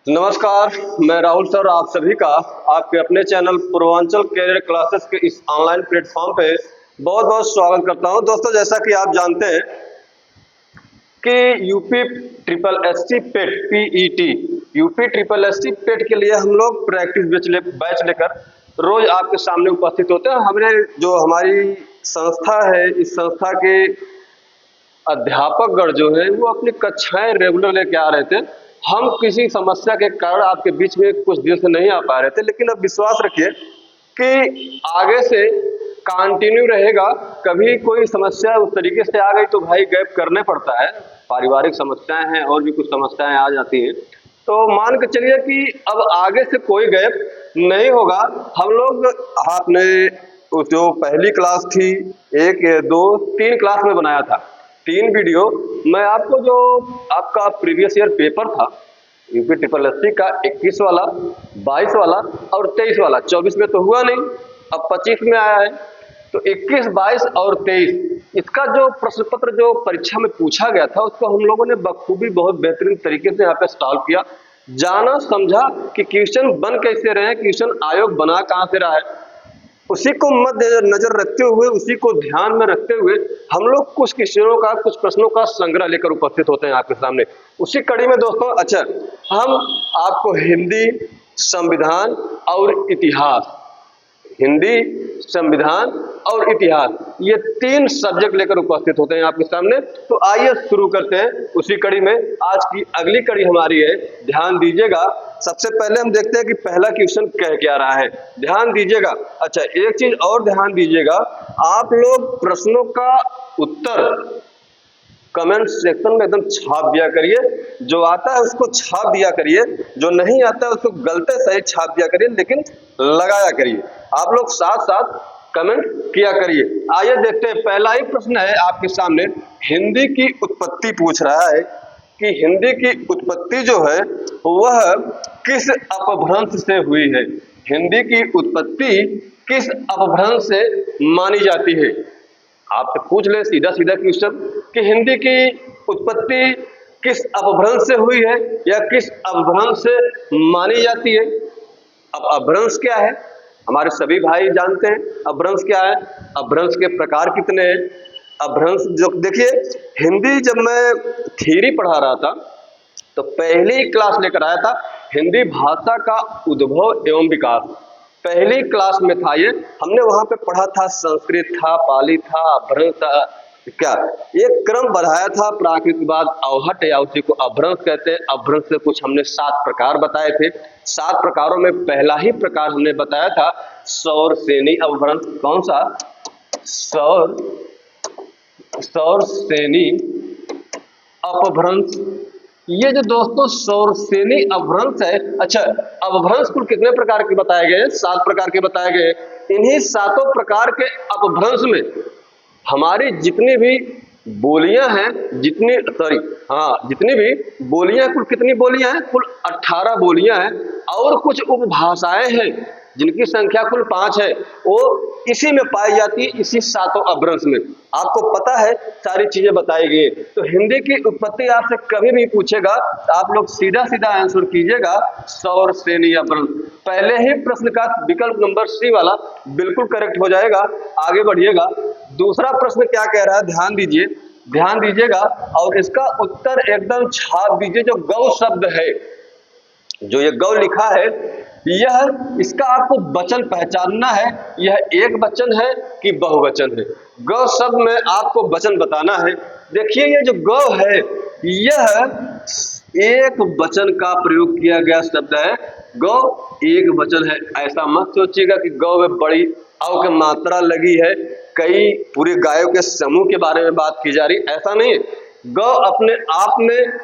नमस्कार, मैं राहुल सर आप सभी का आपके अपने चैनल पूर्वांचल कैरियर क्लासेस के इस ऑनलाइन प्लेटफॉर्म पे बहुत बहुत स्वागत करता हूं। दोस्तों, जैसा कि आप जानते हैं कि यूपी ट्रिपल एससी पेट पीईटी यूपी ट्रिपल एससी पेट के लिए हम लोग प्रैक्टिस बैच लेकर रोज आपके सामने उपस्थित होते हैं। हमारी संस्था है, इस संस्था के अध्यापकगण जो है वो अपनी कक्षाएं रेगुलर लेके आ रहे थे। हम किसी समस्या के कारण आपके बीच में कुछ दिन से नहीं आ पा रहे थे, लेकिन अब विश्वास रखिए कि आगे से कंटिन्यू रहेगा। कभी कोई समस्या उस तरीके से आ गई तो भाई गैप करने पड़ता है, पारिवारिक समस्याएं हैं और भी कुछ समस्याएं आ जाती हैं, तो मान के चलिए कि अब आगे से कोई गैप नहीं होगा। हम लोग आपने जो पहली क्लास थी, 1, 2, 3 क्लास में बनाया था, 3 वीडियो। मैं आपको जो आपका प्रीवियस ईयर पेपर था यूपी ट्रिपल एससी का 21 वाला, 22 वाला और 23 वाला, 24 में तो हुआ नहीं, अब 25 में आया है, तो 21, 22 और 23 इसका जो प्रश्न पत्र जो परीक्षा में पूछा गया था उसको हम लोगों ने बखूबी बहुत बेहतरीन तरीके से यहाँ पे सॉल्व किया, जाना समझा कि क्वेश्चन बन कैसे रहे हैं, क्वेश्चन आयोग बना कहाँ से रहा है, उसी को मद्देनजर रखते हुए, उसी को ध्यान में रखते हुए हम लोग कुछ क्वेश्चनों का, कुछ प्रश्नों का संग्रह लेकर उपस्थित होते हैं आपके सामने। उसी कड़ी में दोस्तों, अच्छा, हम आपको हिंदी, संविधान और इतिहास, हिंदी, संविधान और इतिहास, ये 3 सब्जेक्ट लेकर उपस्थित होते हैं आपके सामने। तो आइए शुरू करते हैं उसी कड़ी में। आज की अगली कड़ी हमारी है, ध्यान दीजिएगा। सबसे पहले हम देखते हैं कि पहला क्वेश्चन कह क्या रहा है, ध्यान दीजिएगा। अच्छा, एक चीज और ध्यान दीजिएगा, आप लोग प्रश्नों का उत्तर कमेंट सेक्शन में एकदम छाप दिया करिए, जो आता है उसको छाप दिया करिए, जो नहीं आता है उसको गलते सही छाप दिया करिए, लेकिन लगाया करिए। आप लोग साथ साथ कमेंट किया करिए। आइए देखते हैं, पहला ही प्रश्न है आपके सामने, हिंदी की उत्पत्ति पूछ रहा है कि हिंदी की उत्पत्ति जो है वह किस अपभ्रंश से हुई है। हिंदी की उत्पत्ति किस अपभ्रंश से मानी जाती है। आपसे पूछ ले सीधा सीधा क्वेश्चन कि हिंदी की उत्पत्ति किस अपभ्रंश से हुई है या किस अपभ्रंश से मानी जाती है। अब अपभ्रंश क्या है, हमारे सभी भाई जानते हैं अपभ्रंश क्या है, अपभ्रंश के प्रकार कितने हैं। अपभ्रंश जो देखिए, हिंदी जब मैं थ्योरी पढ़ा रहा था तो पहली क्लास लेकर आया था, हिंदी भाषा का उद्भव एवं विकास, पहली क्लास में था ये। हमने वहां पे पढ़ा था, संस्कृत था, पाली था, अपभ्रंश था, क्या एक क्रम बढ़ाया था, प्राकृत के बाद अवहट या उसी को अपभ्रंश कहते हैं। अपभ्रंश से कुछ हमने 7 प्रकार बताए थे। 7 प्रकारों में पहला ही प्रकार हमने बताया था सौर सेनी अपभ्रंश। कौन सा? सौर सेनी अपभ्रंश। ये जो दोस्तों सौर सेनी अपभ्रंश है, अच्छा, अपभ्रंश कुल कितने प्रकार के बताए गए? 7 प्रकार के बताए गए। इन्हीं 7 प्रकार के अपभ्रंश में हमारी जितनी भी बोलियां हैं, जितनी भी बोलियां, कुल कितनी बोलियां हैं? कुल 18 बोलियां हैं और कुछ उपभाषाएं हैं जिनकी संख्या कुल 5 है, वो इसी में पाई जाती है, इसी 7 अपभ्रंश में। आपको पता है सारी चीजें बताई गई। तो हिंदी की उत्पत्ति आपसे कभी भी पूछेगा तो आप लोग सीधा सीधा आंसर कीजिएगा सौर सेनी अपभ्रंश। पहले ही प्रश्न का विकल्प नंबर सी वाला बिल्कुल करेक्ट हो जाएगा। आगे बढ़िएगा, दूसरा प्रश्न क्या कह रहा है, ध्यान दीजिए, ध्यान दीजिएगा और इसका उत्तर एकदम छाप दीजिए। जो गौ शब्द है, जो ये गौ लिखा है, यह इसका आपको वचन पहचानना है, यह एक वचन है कि बहुवचन है। गौ शब्द में आपको वचन बताना है। देखिए, ये जो गौ है यह एक वचन का प्रयोग किया गया शब्द है। गौ एक वचन है। ऐसा मत सोचिएगा कि गौ में बड़ी अव की मात्रा लगी है, कई पूरे गायों के समूह के बारे में बात की जा रही, ऐसा नहीं है। गौ अपने आप में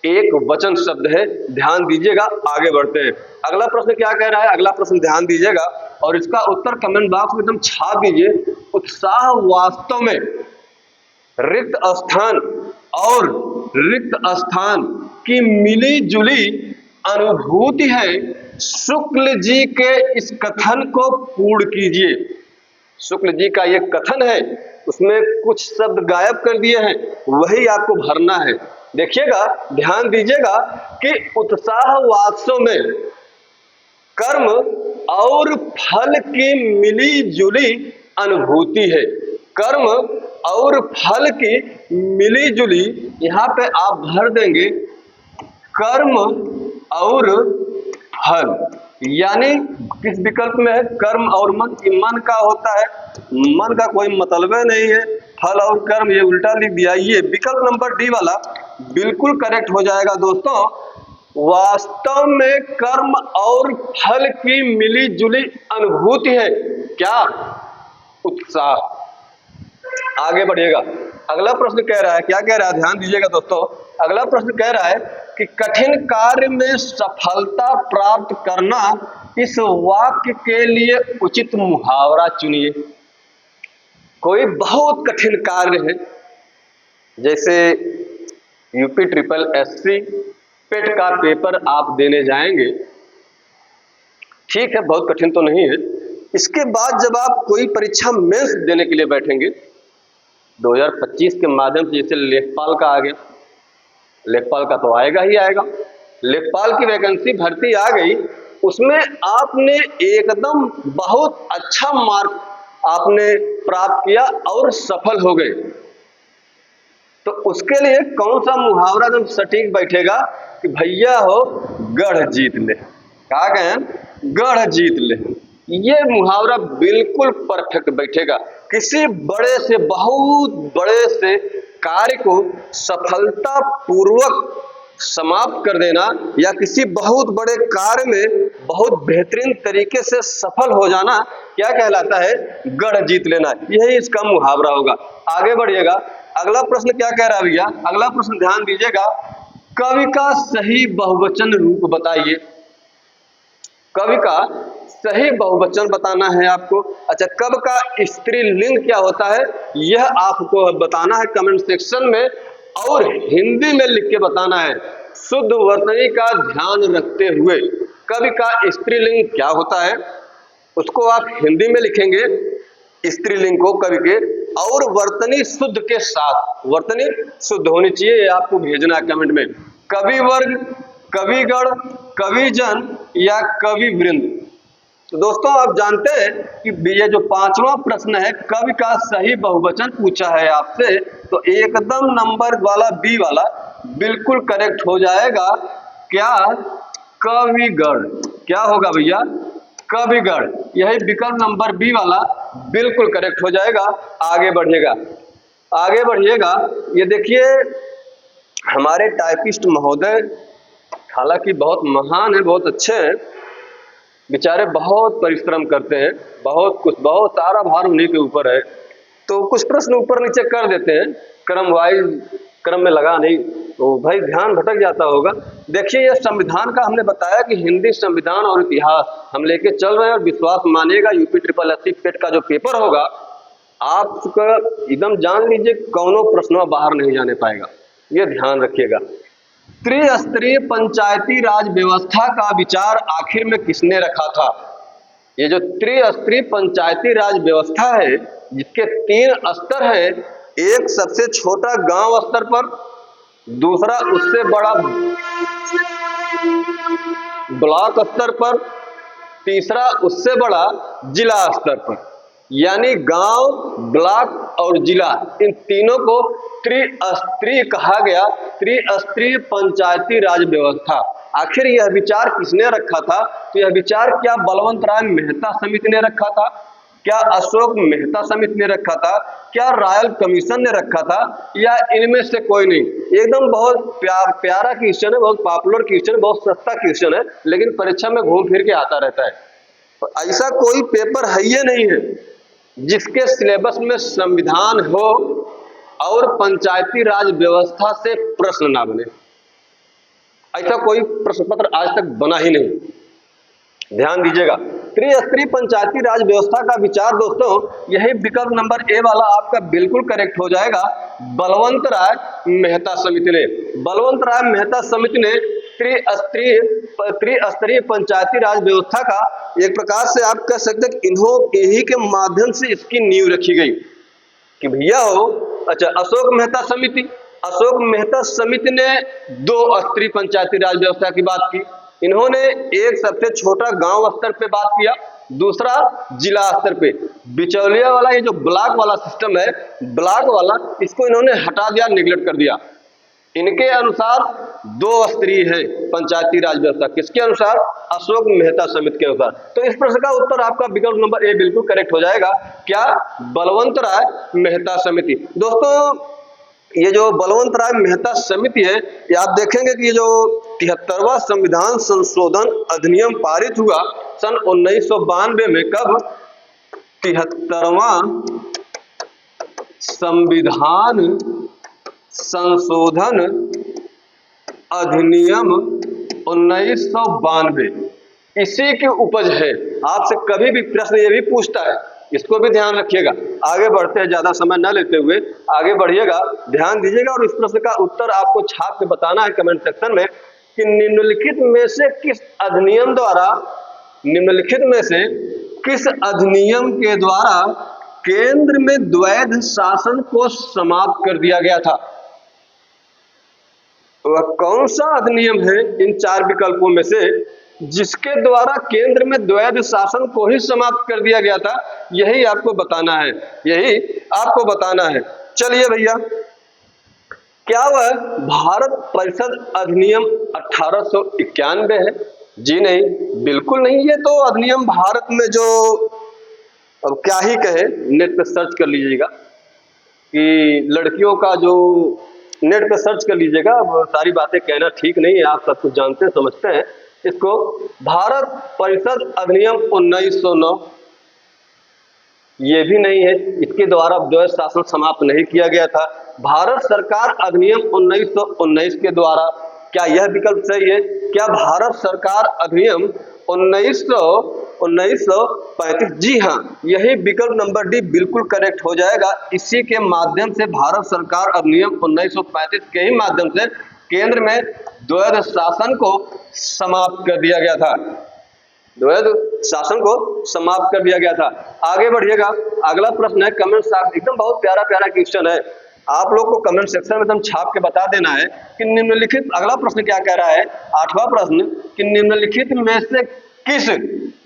एक वचन शब्द है। ध्यान दीजिएगा, आगे बढ़ते हैं। अगला प्रश्न क्या कह रहा है, अगला प्रश्न ध्यान दीजिएगा और इसका उत्तर कमेंट बॉक्स में एकदम छाप दीजिए। उत्साह वास्तव में रिक्त स्थान और रिक्त स्थान की मिली जुली अनुभूति है। शुक्ल जी के इस कथन को पूर्ण कीजिए। शुक्ल जी का ये कथन है, उसमें कुछ शब्द गायब कर दिए हैं, वही आपको भरना है। देखिएगा, ध्यान दीजिएगा कि उत्साह वास्तव में कर्म और फल की मिली जुली अनुभूति है। कर्म और फल की मिली जुली, यहाँ पे आप भर देंगे कर्म और फल, यानी किस विकल्प में है? कर्म और मन। मन का होता है, मन का कोई मतलब नहीं है, फल और कर्म ये उल्टा लिख दिया। ये विकल्प नंबर डी वाला बिल्कुल करेक्ट हो जाएगा दोस्तों। वास्तव में कर्म और फल की मिली जुली अनुभूति है क्या? उत्साह। आगे बढ़िएगा, अगला प्रश्न कह रहा है, क्या कह रहा है, ध्यान दीजिएगा दोस्तों। अगला प्रश्न कह रहा है कि कठिन कार्य में सफलता प्राप्त करना, इस वाक्य के लिए उचित मुहावरा चुनिए। कोई बहुत कठिन कार्य है, जैसे यूपी ट्रिपल एससी पेट का पेपर आप देने जाएंगे, ठीक है, बहुत कठिन तो नहीं है। इसके बाद जब आप कोई परीक्षा मेंस देने के लिए बैठेंगे, 2025 के माध्यम से जैसे लेखपाल का आ गया, लेखपाल का तो आएगा ही आएगा, लेखपाल की वैकेंसी भर्ती आ गई, उसमें आपने एकदम बहुत अच्छा मार्क आपने प्राप्त किया और सफल हो गए, तो उसके लिए कौन सा मुहावरा एकदम सटीक बैठेगा कि भैया हो गढ़ जीत ले। क्या कहें? गढ़ जीत ले। ये मुहावरा बिल्कुल परफेक्ट बैठेगा। किसी बड़े से, बहुत बड़े से कार्य को सफलता पूर्वक समाप्त कर देना, या किसी बहुत बड़े कार्य में बहुत बेहतरीन तरीके से सफल हो जाना, क्या कहलाता है? गढ़ जीत लेना। यही इसका मुहावरा होगा। आगे बढ़िएगा, अगला प्रश्न क्या कह रहा है भैया? अगला प्रश्न ध्यान दीजिएगा, कवि का सही बहुवचन रूप बताइए। कवि का सही बहुवचन बताना है आपको। अच्छा, कब का स्त्रीलिंग क्या होता है यह आपको बताना है कमेंट सेक्शन में, और हिंदी में लिख के बताना है, शुद्ध वर्तनी का ध्यान रखते हुए। कवि का स्त्रीलिंग क्या होता है उसको आप हिंदी में लिखेंगे, स्त्रीलिंग को कवि के, और वर्तनी शुद्ध के साथ, वर्तनी शुद्ध होनी चाहिए, ये आपको भेजना है कमेंट में। कवि वर्ग, कविगण, कविजन या कवि वृंद। तो दोस्तों आप जानते हैं कि ये जो पांचवा प्रश्न है, कवि का सही बहुवचन पूछा है आपसे, तो एकदम नंबर वाला बी वाला बिल्कुल करेक्ट हो जाएगा। क्या? कविगण। क्या होगा भैया? कविगण। यही विकल्प नंबर बी वाला बिल्कुल करेक्ट हो जाएगा। आगे बढ़िएगा, आगे बढ़िएगा। ये देखिए हमारे टाइपिस्ट महोदय हालांकि बहुत महान है, बहुत अच्छे हैं, बेचारे बहुत परिश्रम करते हैं, बहुत कुछ, बहुत सारा भार उन्हीं के ऊपर है, तो कुछ प्रश्न ऊपर नीचे कर देते हैं, क्रम वाइज क्रम में लगा नहीं, तो भाई ध्यान भटक जाता होगा। देखिए ये संविधान का हमने बताया कि हिंदी संविधान और इतिहास हम लेके चल रहे हैं, और विश्वास मानिएगा यूपी ट्रिपल एससी पेट का जो पेपर होगा आपका एकदम जान लीजिए कौनों प्रश्नों बाहर नहीं जाने पाएगा, ये ध्यान रखिएगा। त्रिस्तरीय पंचायती राज व्यवस्था का विचार आखिर में किसने रखा था? ये जो त्रिस्तरीय पंचायती राज व्यवस्था है, जिसके 3 स्तर है, एक सबसे छोटा गांव स्तर पर, दूसरा उससे बड़ा ब्लॉक स्तर पर, तीसरा उससे बड़ा जिला स्तर पर। यानी गांव, ब्लॉक और जिला, इन तीनों को त्रिस्तरीय कहा गया, त्रिस्तरीय पंचायती राज व्यवस्था। आखिर यह विचार किसने रखा था? तो यह विचार क्या बलवंत राय मेहता समिति ने रखा था, क्या अशोक मेहता समिति ने रखा था, क्या रॉयल कमीशन ने रखा था, या इनमें से कोई नहीं? एकदम बहुत प्यारा क्वेश्चन है, बहुत पॉपुलर क्वेश्चन है, बहुत सस्ता क्वेश्चन है, लेकिन परीक्षा में घूम फिर के आता रहता है। तो ऐसा कोई पेपर है ये नहीं है जिसके सिलेबस में संविधान हो और पंचायती राज व्यवस्था से प्रश्न ना बने। ऐसा कोई प्रश्न पत्र आज तक बना ही नहीं, ध्यान दीजिएगा। त्रिस्तरीय पंचायती राज व्यवस्था का विचार दोस्तों, यही विकल्प नंबर ए वाला आपका बिल्कुल करेक्ट हो जाएगा, बलवंत राय मेहता समिति ने। बलवंत राय मेहता समिति ने त्रिस्तरीय पंचायती राज व्यवस्था का एक प्रकार से आप कह सकते हैं कि इन्हीं के माध्यम से इसकी नींव रखी गई कि भैया हो। अच्छा, अशोक मेहता समिति, अशोक मेहता समिति ने 2 स्तरीय पंचायती राज व्यवस्था की बात की। इन्होंने एक सबसे छोटा गांव स्तर पे बात किया, दूसरा जिला स्तर पे। बिचौलिया वाला ये जो ब्लॉक वाला सिस्टम है, ब्लॉक वाला, इसको इन्होंने हटा दिया, निगलेक्ट कर दिया। इनके अनुसार 2 स्तरीय है पंचायती राज व्यवस्था। किसके अनुसार? अशोक मेहता समिति के अनुसार। तो इस प्रश्न का उत्तर आपका विकल्प नंबर ए बिल्कुल करेक्ट हो जाएगा। क्या? बलवंत राय मेहता समिति। दोस्तों, ये जो बलवंत राय मेहता समिति है, ये आप देखेंगे कि ये जो 73वां संविधान संशोधन अधिनियम पारित हुआ सन 1992 में। कब? 73वां संविधान संशोधन अधिनियम 1992 इसी की उपज है। आपसे कभी भी प्रश्न ये भी पूछता है, इसको भी ध्यान रखिएगा। आगे बढ़ते हैं, ज्यादा समय न लेते हुए आगे बढ़िएगा, ध्यान दीजिएगा। और इस प्रश्न का उत्तर आपको छाप के बताना है कमेंट सेक्शन में कि निम्नलिखित में से किस अधिनियम द्वारा, निम्नलिखित में से किस अधिनियम के द्वारा केंद्र में द्वैध शासन को समाप्त कर दिया गया था? वह कौन सा अधिनियम है इन 4 विकल्पों में से जिसके द्वारा केंद्र में द्वैध शासन को ही समाप्त कर दिया गया था? यही आपको बताना है, यही आपको बताना है। चलिए भैया, क्या वह भारत परिषद अधिनियम 1891 है? जी नहीं, बिल्कुल नहीं। ये तो अधिनियम भारत में जो, अब क्या ही कहे, नेट पे सर्च कर लीजिएगा कि लड़कियों का जो, नेट पे सर्च कर लीजिएगा। अब सारी बातें कहना ठीक नहीं है, आप सब कुछ जानते हैं, समझते हैं इसको। भारत परिषद अधिनियम 1909 ये भी नहीं है, इसके द्वारा द्वैध शासन समाप्त नहीं किया गया था। भारत सरकार अधिनियम 1919 के द्वारा, क्या यह विकल्प सही है? क्या भारत सरकार अधिनियम 1935? जी हाँ, यही विकल्प नंबर डी बिल्कुल करेक्ट हो जाएगा। इसी के माध्यम से भारत सरकार अधिनियम 1935 के ही माध्यम से केंद्र में द्वैध शासन को समाप्त कर दिया गया था, द्वैध शासन को समाप्त कर दिया गया था। आगे बढ़िएगा, अगला प्रश्न है कमेंट साहब, एकदम बहुत प्यारा प्यारा क्वेश्चन है, आप लोग को कमेंट सेक्शन में एकदम छाप के बता देना है कि निम्नलिखित, अगला प्रश्न क्या कह रहा है, 8वां प्रश्न, कि निम्नलिखित में से किस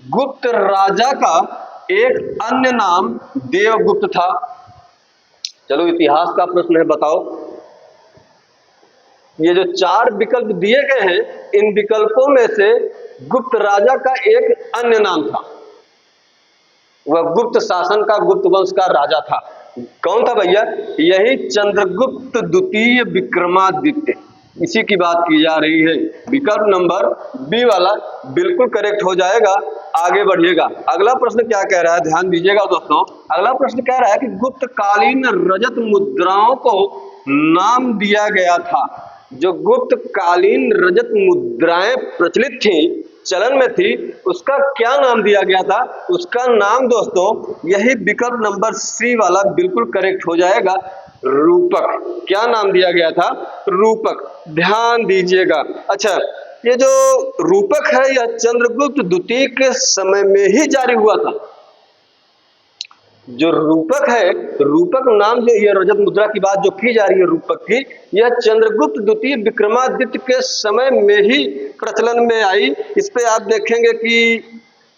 गुप्त राजा का एक अन्य नाम देवगुप्त था? चलो, इतिहास का प्रश्न है, बताओ। ये जो 4 विकल्प दिए गए हैं, इन विकल्पों में से गुप्त राजा का एक अन्य नाम था, वह गुप्त शासन का, गुप्त वंश का राजा था। कौन था भैया? यही चंद्रगुप्त द्वितीय विक्रमादित्य, इसी की बात की जा रही है। विकल्प नंबर बी वाला बिल्कुल करेक्ट हो जाएगा। आगे बढ़िएगा, अगला प्रश्न क्या कह रहा है, ध्यान दीजिएगा दोस्तों। अगला प्रश्न कह रहा है कि गुप्त कालीन रजत मुद्राओं को नाम दिया गया था। जो गुप्त कालीन रजत मुद्राएं प्रचलित थी, चलन में थी, उसका क्या नाम दिया गया था? उसका नाम दोस्तों, यही विकल्प नंबर सी वाला बिल्कुल करेक्ट हो जाएगा, रूपक। क्या नाम दिया गया था? रूपक। ध्यान दीजिएगा। अच्छा, ये जो रूपक है, यह चंद्रगुप्त द्वितीय के समय में ही जारी हुआ था। जो रूपक है, रूपक नाम जो, ये रजत मुद्रा की बात जो की जा रही है रूपक की, यह चंद्रगुप्त द्वितीय विक्रमादित्य के समय में ही प्रचलन में आई। इस पे आप देखेंगे कि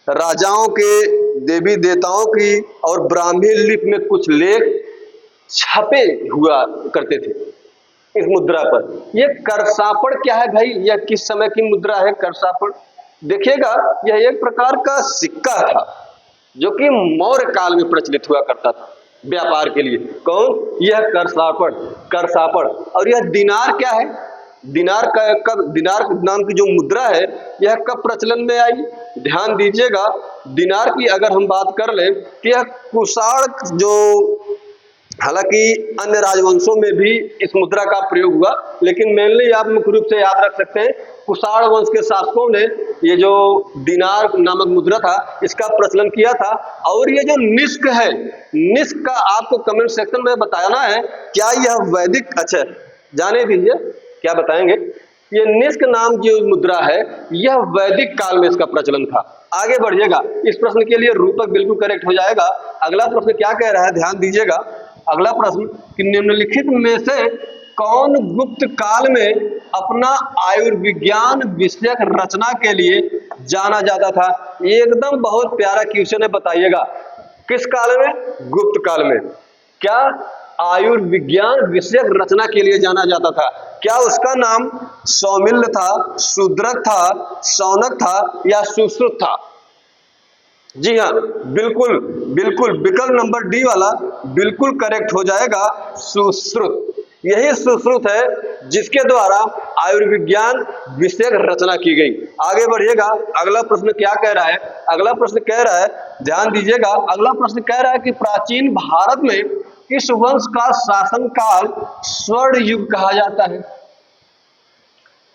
राजाओं के, देवी देवताओं की और ब्राह्मी लिपि में कुछ लेख छपे हुआ करते थे इस मुद्रा पर। यह करसापड़ क्या है भाई? यह किस समय की मुद्रा है करसापड़? देखिएगा, यह एक प्रकार का सिक्का था जो कि मौर्य काल में प्रचलित हुआ करता था व्यापार के लिए। कौन? यह करसापड़, करसापड़। और यह दिनार क्या है? दिनार का कब, दिनार नाम की जो मुद्रा है, यह कब प्रचलन में आई? ध्यान दीजिएगा, दिनार की अगर हम बात कर लें कि यह कुषाण, जो हालांकि अन्य राजवंशों में भी इस मुद्रा का प्रयोग हुआ, लेकिन मेनली आप मुख्य रूप से याद रख सकते हैं, कुषाण वंश के शासकों ने ये जो दिनार नामक मुद्रा था, इसका प्रचलन किया था। और ये जो निष्क है, निष्क का आपको कमेंट सेक्शन में बताना है, क्या यह वैदिक, अच्छा जाने दीजिए क्या बताएंगे। ये निष्क नाम जो मुद्रा है, यह वैदिक काल में इसका प्रचलन था। आगे बढ़िएगा, इस प्रश्न के लिए रूपक बिल्कुल करेक्ट हो जाएगा। अगला प्रश्न क्या कह रहा है, ध्यान दीजिएगा। अगला प्रश्न कि निम्नलिखित में से कौन गुप्त काल में अपना आयुर्विज्ञान विषयक रचना के लिए जाना जाता था? ये एकदम बहुत प्यारा क्वेश्चन है, बताइएगा। किस काल में? गुप्त काल में। क्या आयुर्विज्ञान विषयक रचना के लिए जाना जाता था? क्या उसका नाम सौमिल्य था, शूद्रक था, शौनक था या सुश्रुत था? जी हाँ, बिल्कुल बिल्कुल, विकल्प नंबर डी वाला बिल्कुल करेक्ट हो जाएगा, सुश्रुत। यही सुश्रुत है जिसके द्वारा आयुर्विज्ञान विषयक रचना की गई। आगे बढ़िएगा, अगला प्रश्न क्या कह रहा है? अगला प्रश्न कह रहा है, ध्यान दीजिएगा, अगला प्रश्न कह रहा है कि प्राचीन भारत में किस वंश का शासन काल स्वर्ण युग कहा जाता है?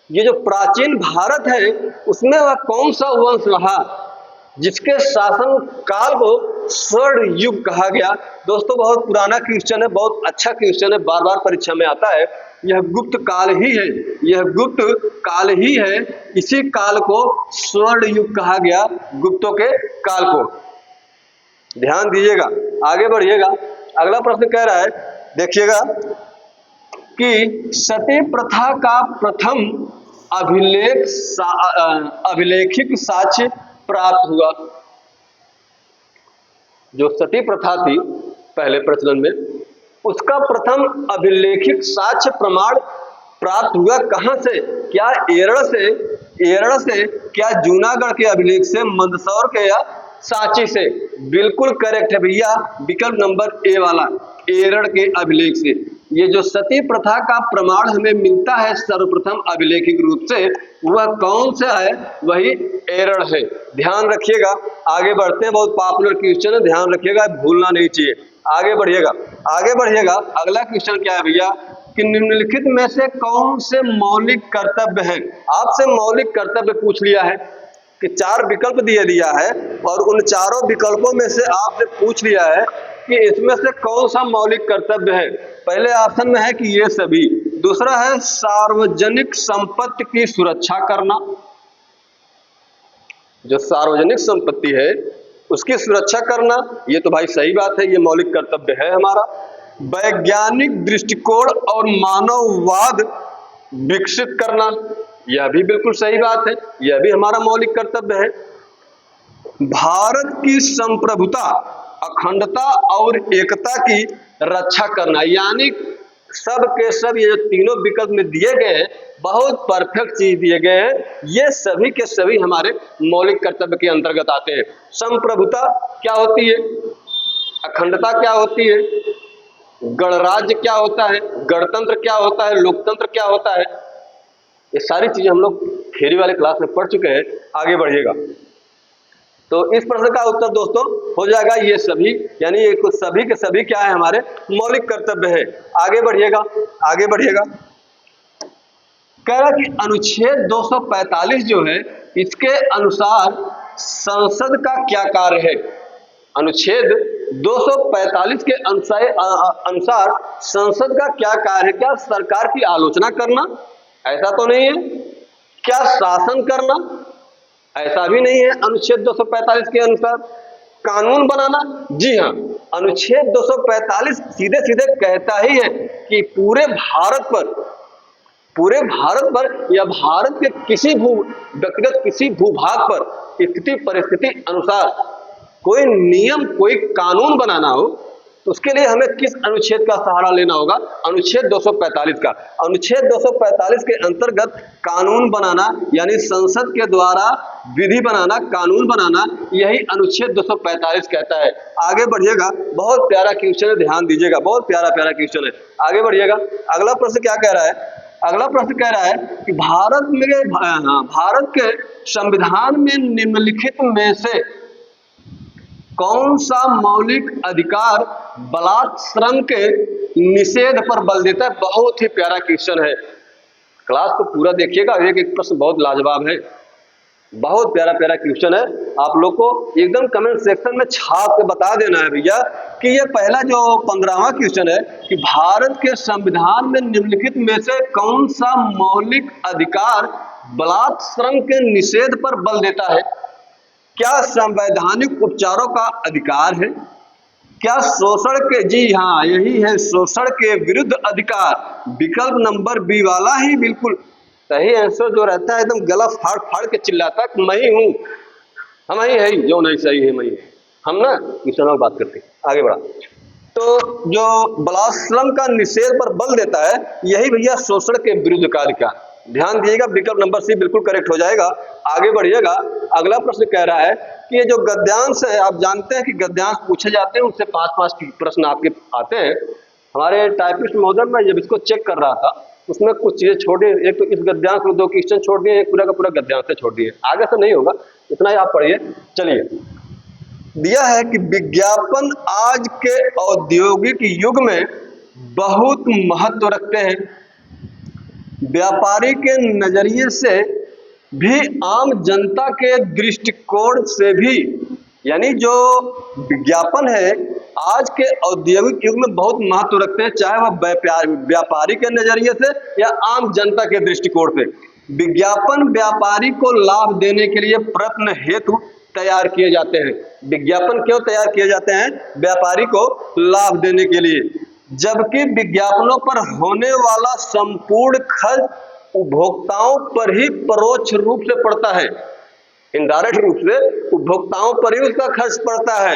ये जो प्राचीन भारत है उसमें वह कौन सा वंश रहा जिसके शासन काल को स्वर्ण युग कहा गया? दोस्तों बहुत पुराना क्वेश्चन है, बहुत अच्छा क्वेश्चन है, बार बार परीक्षा में आता है। यह गुप्त काल ही है, यह गुप्त काल ही है, इसी काल को स्वर्ण युग कहा गया, गुप्तों के काल को। ध्यान दीजिएगा, आगे बढ़िएगा, अगला प्रश्न कह रहा है, देखिएगा कि सती प्रथा का प्रथम अभिलेखिक साक्ष्य प्राप्त हुआ। जो सती प्रथा थी पहले प्रचलन में, उसका प्रथम अभिलेखिक साक्ष्य प्रमाण प्राप्त हुआ कहां से? क्या एरड़ से, क्या जूनागढ़ के अभिलेख से, मंदसौर के या सांची से? बिल्कुल करेक्ट है भैया, विकल्प नंबर ए वाला, एरड़ के अभिलेख से। ये जो सती प्रथा का प्रमाण हमें मिलता है सर्वप्रथम अभिलेखिक रूप से, वह कौन सा है? वही एरड़ है। ध्यान रखिएगा, आगे बढ़ते हैं, बहुत पॉपुलर क्वेश्चन है, ध्यान रखिएगा, भूलना नहीं चाहिए। आगे बढ़िएगा, आगे बढ़िएगा, अगला क्वेश्चन क्या है भैया कि निम्नलिखित में से कौन से मौलिक कर्तव्य हैं? आपसे मौलिक कर्तव्य पूछ लिया है कि 4 विकल्प दिया है और उन चारों विकल्पों में से आपसे पूछ लिया है कि इसमें से कौन सा मौलिक कर्तव्य है। पहले ऑप्शन में है कि ये सभी, दूसरा है सार्वजनिक संपत्ति की सुरक्षा करना, जो सार्वजनिक संपत्ति है उसकी सुरक्षा करना, ये तो भाई सही बात है, ये मौलिक कर्तव्य है हमारा। वैज्ञानिक दृष्टिकोण और मानववाद विकसित करना, यह भी बिल्कुल सही बात है, यह भी हमारा मौलिक कर्तव्य है। भारत की संप्रभुता, अखंडता और एकता की रक्षा करना, यानी सब के सब ये जो तीनों विकल्प में दिए गए हैं, बहुत परफेक्ट चीज दिए गए हैं, ये सभी के सभी हमारे मौलिक कर्तव्य के अंतर्गत आते हैं। संप्रभुता क्या होती है? अखंडता क्या होती है? गणराज्य क्या होता है? गणतंत्र क्या होता है? लोकतंत्र क्या होता है? ये सारी चीजें हम लोग थ्योरी वाले क्लास में पढ़ चुके हैं। आगे बढ़िएगा, तो इस प्रश्न का उत्तर दोस्तों हो जाएगा ये सभी, यानी ये कुछ सभी के सभी क्या है? हमारे मौलिक कर्तव्य है। आगे बढ़िएगा, आगे बढ़िएगा, कह रहा कि अनुच्छेद 245 जो है इसके अनुसार संसद का क्या कार्य है? अनुच्छेद 245 के अनुसार संसद का क्या कार्य है? क्या सरकार की आलोचना करना? ऐसा तो नहीं है। क्या शासन करना? ऐसा भी नहीं है अनुच्छेद 245 के अनुसार। कानून बनाना? जी हाँ, अनुच्छेद 245 सीधे सीधे कहता ही है कि पूरे भारत पर या भारत के किसी व्यक्तिगत किसी भूभाग पर स्थिति परिस्थिति अनुसार कोई नियम, कोई कानून बनाना हो तो उसके लिए हमें किस अनुच्छेद का सहारा लेना होगा? अनुच्छेद 245 का। अनुच्छेद 245 के अंतर्गत कानून बनाना, यानी संसद के द्वारा विधि बनाना, कानून बनाना, यही अनुच्छेद 245 कहता है। आगे बढ़िएगा, बहुत प्यारा क्वेश्चन है, ध्यान दीजिएगा, बहुत प्यारा क्वेश्चन है। आगे बढ़िएगा, अगला प्रश्न क्या कह रहा है? अगला प्रश्न कह रहा है कि भारत के संविधान में निम्नलिखित में से कौन सा मौलिक अधिकार बलात् श्रम के निषेध पर बल देता है? बहुत ही प्यारा क्वेश्चन है, क्लास को पूरा देखिएगा, एक एक प्रश्न बहुत लाजवाब है, बहुत प्यारा क्वेश्चन है। आप लोग को एकदम कमेंट सेक्शन में छाप के बता देना है भैया कि ये पहला जो 15वां क्वेश्चन है कि भारत के संविधान में निम्नलिखित में से कौन सा मौलिक अधिकार बलात् श्रम के निषेध पर बल देता है? क्या संवैधानिक उपचारों का अधिकार है? क्या शोषण के, जी हाँ यही है, शोषण के विरुद्ध अधिकार, विकल्प नंबर बी वाला ही बिल्कुल सही आंसर जो रहता है, एकदम गला फाड़ फाड़ के चिल्लाता है मैं ही हूँ, हम ही है जो नहीं सही है, मैं ही है। हम ना मिश्रण बात करते हैं, आगे बढ़ा। तो जो बलाश्रम का निषेध पर बल देता है, यही भैया शोषण के विरुद्ध का अधिकार। ध्यान दीजिएगा, विकल्प नंबर सी बिल्कुल करेक्ट हो जाएगा। आगे बढ़िएगा, अगला प्रश्न कह रहा है कि ये जो गद्यांश है, आप जानते हैं कि गद्यांश पूछे जाते हैं, उससे 5-5 प्रश्न आपके आते हैं। हमारे टाइपिस्ट महोदय, मैं जब इसको चेक कर रहा था, उसमें कुछ चीजें छोड़ दी, एक तो इस गद्यांश में 2 क्वेश्चन छोड़ दिए, एक पूरा का पूरा गद्यांश से छोड़ दिए, आगे से नहीं होगा, इतना ही आप पढ़िए। चलिए, दिया है कि विज्ञापन आज के औद्योगिक युग में बहुत महत्व रखते हैं। व्यापारी के नजरिए से भी, आम जनता के दृष्टिकोण से भी, यानी जो विज्ञापन है आज के औद्योगिक युग में बहुत महत्व रखते हैं, चाहे वह व्यापारी के नजरिए से या आम जनता के दृष्टिकोण से। विज्ञापन व्यापारी को लाभ देने के लिए प्रयत्न हेतु तैयार किए जाते हैं। विज्ञापन क्यों तैयार किए जाते हैं? व्यापारी को लाभ देने के लिए, जबकि विज्ञापनों पर होने वाला संपूर्ण खर्च उपभोक्ताओं पर ही परोक्ष रूप से पड़ता है, इनडायरेक्ट रूप से उपभोक्ताओं पर ही उसका खर्च पड़ता है।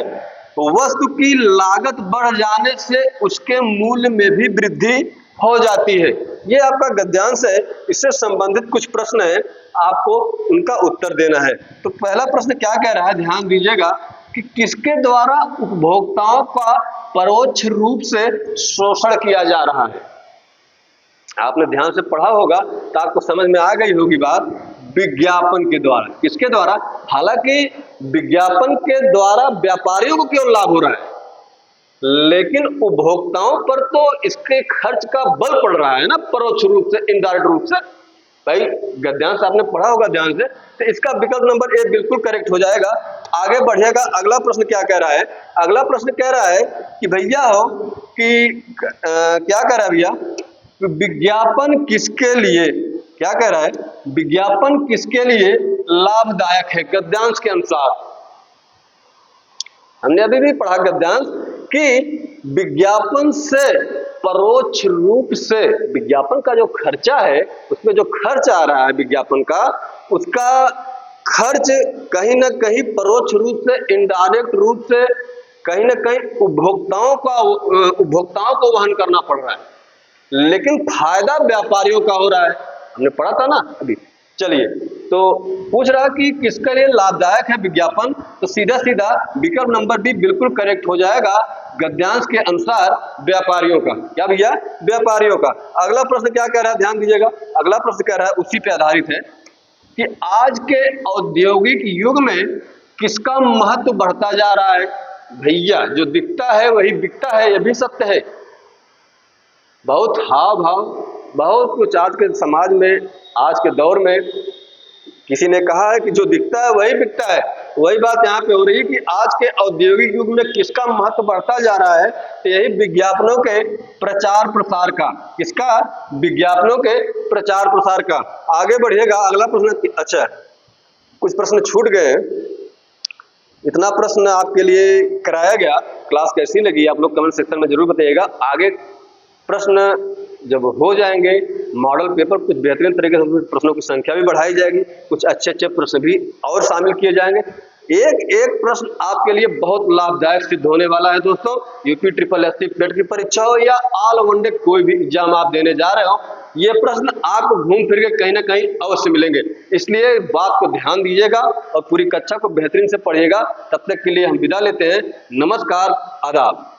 वस्तु की लागत बढ़ जाने से उसके मूल्य में भी वृद्धि हो जाती है। ये आपका गद्यांश है, इससे संबंधित कुछ प्रश्न है, आपको उनका उत्तर देना है। तो पहला प्रश्न क्या कह रहा है, ध्यान दीजिएगा कि किसके द्वारा उपभोक्ताओं का परोक्ष रूप से शोषण किया जा रहा है। आपने ध्यान से पढ़ा होगा तो आपको समझ में आ गई होगी बात, विज्ञापन के द्वारा। किसके द्वारा? हालांकि विज्ञापन के द्वारा व्यापारियों को क्यों लाभ हो रहा है, लेकिन उपभोक्ताओं पर तो इसके खर्च का बल पड़ रहा है ना, परोक्ष रूप से, इनडायरेक्ट रूप से। भाई गद्यांश आपने पढ़ा होगा ध्यान से, तो इसका विकल्प नंबर ए बिल्कुल करेक्ट हो जाएगा। आगे बढ़िएगा, अगला प्रश्न क्या कह रहा है? अगला प्रश्न कह रहा है कि भैया हो कि क्या कह रहा है भैया, विज्ञापन किसके लिए, क्या कह रहा है, विज्ञापन किसके लिए लाभदायक है गद्यांश के अनुसार। हमने अभी भी पढ़ा गद्यांश कि विज्ञापन से परोक्ष रूप से, विज्ञापन का जो खर्चा है, उसमें जो खर्च आ रहा है विज्ञापन का, उसका खर्च कहीं ना कहीं परोक्ष रूप से, इनडायरेक्ट रूप से कहीं ना कहीं उपभोक्ताओं को वहन करना पड़ रहा है, लेकिन फायदा व्यापारियों का हो रहा है। हमने पढ़ा था ना अभी। चलिए, तो पूछ रहा कि किसके लिए लाभदायक है विज्ञापन, तो सीधा सीधा विकल्प नंबर बी बिल्कुल करेक्ट हो जाएगा, गद्यांश के अनुसार व्यापारियों का। क्या भैया? व्यापारियों का। अगला प्रश्न क्या कह रहा है, ध्यान दीजिएगा, अगला प्रश्न कह रहा है, उसी पे आधारित है कि आज के औद्योगिक युग में किसका महत्व बढ़ता जा रहा है। भैया जो दिखता है वही बिकता है, यह भी सत्य है। बहुत हाव भाव, बहुत कुछ आज के समाज में, आज के दौर में किसी ने कहा है कि जो दिखता है वही बिकता है। वही बात यहाँ पे हो रही है कि आज के औद्योगिक युग में किसका महत्व बढ़ता जा रहा है, तो यही विज्ञापनों के प्रचार प्रसार का। किसका? विज्ञापनों के प्रचार प्रसार का। आगे बढ़िएगा, अगला प्रश्न। अच्छा, कुछ प्रश्न छूट गए, इतना प्रश्न आपके लिए कराया गया। क्लास कैसी लगी आप लोग कमेंट सेक्शन में जरूर बताइएगा। आगे प्रश्न जब हो जाएंगे मॉडल पेपर, कुछ बेहतरीन तरीके से प्रश्नों की संख्या भी बढ़ाई जाएगी, कुछ अच्छे अच्छे प्रश्न भी और शामिल किए जाएंगे। एक एक प्रश्न आपके लिए बहुत लाभदायक सिद्ध होने वाला है दोस्तों। यूपी SSSC प्लेट की परीक्षा हो या ऑल वनडे कोई भी एग्जाम आप देने जा रहे हो, ये प्रश्न आपको घूम फिर के कहीं ना कहीं अवश्य मिलेंगे। इसलिए बात को ध्यान दीजिएगा और पूरी कक्षा को बेहतरीन से पढ़िएगा। तब तक के लिए हम विदा लेते हैं। नमस्कार, आदाब।